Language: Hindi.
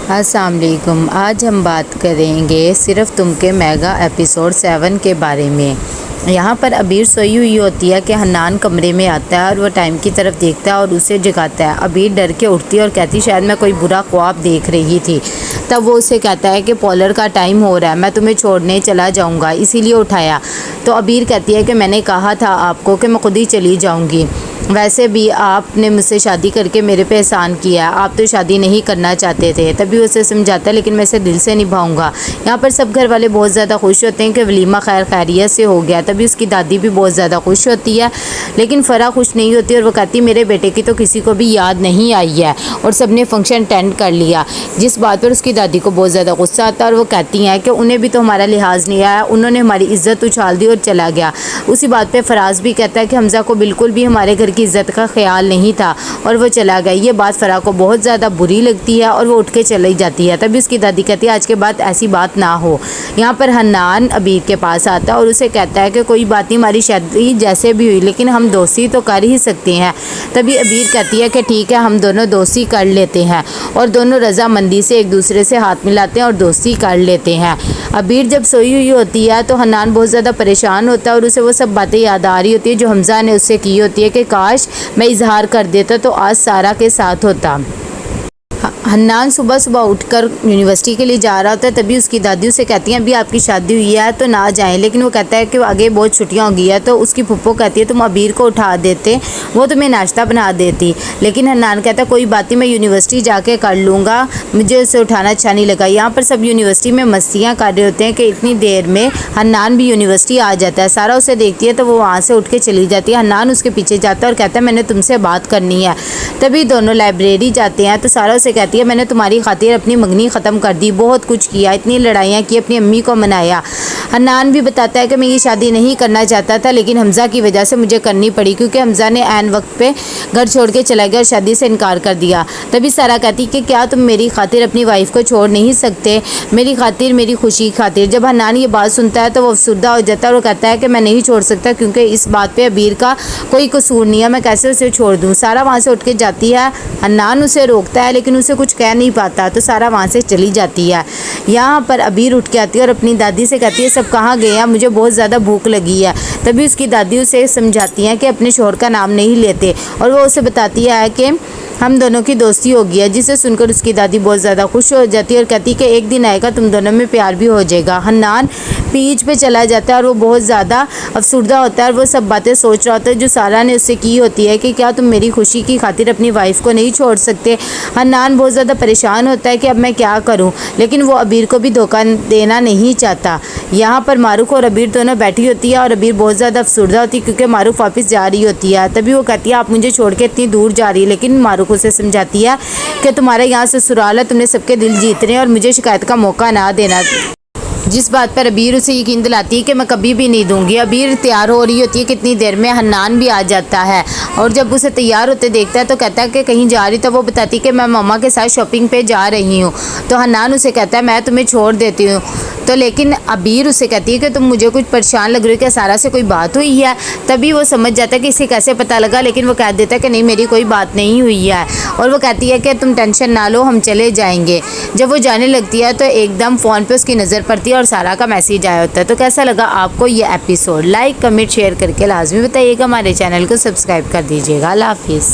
अस्सलाम वालेकुम। आज हम बात करेंगे सिर्फ़ तुम के मेगा एपिसोड 7 के बारे में। यहाँ पर अबीर सोई हुई होती है कि हन्नान कमरे में आता है और वो टाइम की तरफ देखता है और उसे जगाता है। अबीर डर के उठती है और कहती शायद मैं कोई बुरा ख्वाब देख रही थी। तब वो उसे कहता है कि पॉलर का टाइम हो रहा है, मैं तुम्हें छोड़ने चला जाऊँगा, इसीलिए उठाया। तो अबीर कहती है कि मैंने कहा था आपको कि मैं खुद ही चली जाऊँगी। वैसे भी आपने मुझसे शादी करके मेरे पे एहसान किया, आप तो शादी नहीं करना चाहते थे। तभी उसे समझाता है लेकिन मैं इसे दिल से निभाऊंगा। यहाँ पर सब घर वाले बहुत ज़्यादा खुश होते हैं कि वलीमा खैर खैरियत से हो गया। तभी उसकी दादी भी बहुत ज़्यादा खुश होती है, लेकिन फ़रा खुश नहीं होती और वो कहती मेरे बेटे की तो किसी को भी याद नहीं आई है और सब ने फंक्शन अटेंड कर लिया। जिस बात पर उसकी दादी को बहुत ज़्यादा गुस्सा आता है और वो कहती हैं कि उन्हें भी तो हमारा लिहाज नहीं आया, उन्होंने हमारी इज़्ज़त उछाल दी और चला गया। उसी बात पर फराज भी कहता है कि हमज़ा को बिल्कुल भी हमारे घर की इज़्ज़त का ख्याल नहीं था और वो चला गया। ये बात फ़रा को बहुत ज़्यादा बुरी लगती है और वो उठ के चली जाती है। तभी उसकी दादी कहती है आज के बाद ऐसी बात ना हो। यहाँ पर हन्नान अबीर के पास आता है और उसे कहता है कि कोई बात नहीं, हमारी शादी जैसे भी हुई लेकिन हम दोस्ती तो कर ही सकते हैं। तभी अबीर कहती है कि ठीक है, हम दोनों दोस्ती कर लेते हैं और दोनों रजामंदी से एक दूसरे से हाथ मिलाते हैं और दोस्ती कर लेते हैं। अबीर जब सोई हुई होती है तो हन्नान बहुत ज़्यादा परेशान होता है और उसे वो सब बातें याद आ रही होती है जो हमज़ा ने उससे की होती है कि काश मैं इजहार कर देता तो आज सारा के साथ होता। हन्नान सुबह सुबह उठकर यूनिवर्सिटी के लिए जा रहा होता है। तभी उसकी दादी उसे कहती हैं अभी आपकी शादी हुई है तो ना जाएं, लेकिन वो कहता है कि आगे बहुत छुट्टियां हो गई है। तो उसकी फुप्पो कहती है तुम अबीर को उठा देते, वो तुम्हें नाश्ता बना देती। लेकिन हन्नान कहता है कोई बात नहीं, मैं यूनिवर्सिटी जाके कर लूँगा, मुझे उसे उठाना अच्छा नहीं लगा। यहाँ पर सब यूनिवर्सिटी में मस्तियाँ कर रहे होते हैं कि इतनी देर में हन्नान भी यूनिवर्सिटी आ जाता है। सारा उसे देखती है तो वो वहाँ से उठ के चली जाती है। हन्नान उसके पीछे जाता है और कहता है मैंने तुमसे बात करनी है। तभी दोनों लाइब्रेरी जाते हैं तो सारा उसे कहती है मैंने तुम्हारी खातिर अपनी मंगनी ख़त्म कर दी, बहुत कुछ किया, इतनी लड़ाइयाँ की, अपनी अम्मी को मनाया। हन्नान भी बताता है कि मैं ये शादी नहीं करना चाहता था लेकिन हमज़ा की वजह से मुझे करनी पड़ी क्योंकि हमज़ा ने ऐन वक्त पे घर छोड़ के चला गया और शादी से इनकार कर दिया। तभी सारा कहती कि क्या तुम मेरी खातिर अपनी वाइफ को छोड़ नहीं सकते, मेरी खातिर, मेरी खुशी खातिर। जब हन्नान ये बात सुनता है तो वो अफसुर्दा हो जाता है और वो कहता है कि मैं नहीं छोड़ सकता क्योंकि इस बात पर अबीर का कोई कसूर नहीं है, मैं कैसे उसे छोड़ दूँ। सारा वहाँ से उठ के जाती है। हन्नान उसे रोकता है लेकिन उसे कुछ कह नहीं पाता तो सारा वहाँ से चली जाती है। यहाँ पर अबीर उठ के आती है और अपनी दादी से कहती है सब कहाँ गए हैं, मुझे बहुत ज़्यादा भूख लगी है। तभी उसकी दादी उसे समझाती हैं कि अपने शोहर का नाम नहीं लेते और वो उसे बताती है कि हम दोनों की दोस्ती हो गई है, जिसे सुनकर उसकी दादी बहुत ज़्यादा खुश हो जाती है और कहती है कि एक दिन आएगा तुम दोनों में प्यार भी हो जाएगा। हन्नान बीच पे चला जाता है और वो बहुत ज़्यादा अफसुर्दा होता है और वो सब बातें सोच रहा होता है जो सारा ने उससे की होती है कि क्या तुम मेरी खुशी की खातिर अपनी वाइफ को नहीं छोड़ सकते। हन्नान बहुत ज़्यादा परेशान होता है कि अब मैं क्या करूँ, लेकिन वो अबीर को भी धोखा देना नहीं चाहता। यहाँ पर मारूफ और अबीर दोनों बैठी होती है और अबीर बहुत ज़्यादा अफसुर्दा होती है क्योंकि मारूफ वापस जा रही होती है। तभी वो कहती है आप मुझे छोड़ के इतनी दूर जा रही है, लेकिन मारूफ उसे समझाती है कि तुम्हारा यहाँ से ससुराल है, तुमने सबके दिल जीतने हैं और मुझे शिकायत का मौका ना देना। जिस बात पर अबीर उसे यकीन दिलाती है कि मैं कभी भी नहीं दूंगी। अबीर तैयार हो रही होती है, कितनी देर में हन्नान भी आ जाता है और जब उसे तैयार होते देखता है तो कहता है कि कहीं जा रही, तो वो बताती है कि मैं मम्मा के साथ शॉपिंग पे जा रही हूँ। तो हन्नान उसे कहता है मैं तुम्हें छोड़ देती हूँ। तो लेकिन अबीर उसे कहती है कि तुम मुझे कुछ परेशान लग रही हो, क्या सारा से कोई बात हुई है। तभी वो समझ जाता है कि इसे कैसे पता लगा, लेकिन वो कह देता है कि नहीं मेरी कोई बात नहीं हुई है और वो कहती है कि तुम टेंशन ना लो, हम चले जाएंगे। जब वो जाने लगती है तो एकदम फ़ोन पे उसकी नज़र पड़ती है और सारा का मैसेज आया होता है। तो कैसा लगा आपको ये एपिसोड, लाइक कमेंट शेयर करके लाजमी बताइएगा, हमारे चैनल को सब्सक्राइब कर दीजिएगा। अल्लाह हाफिज़।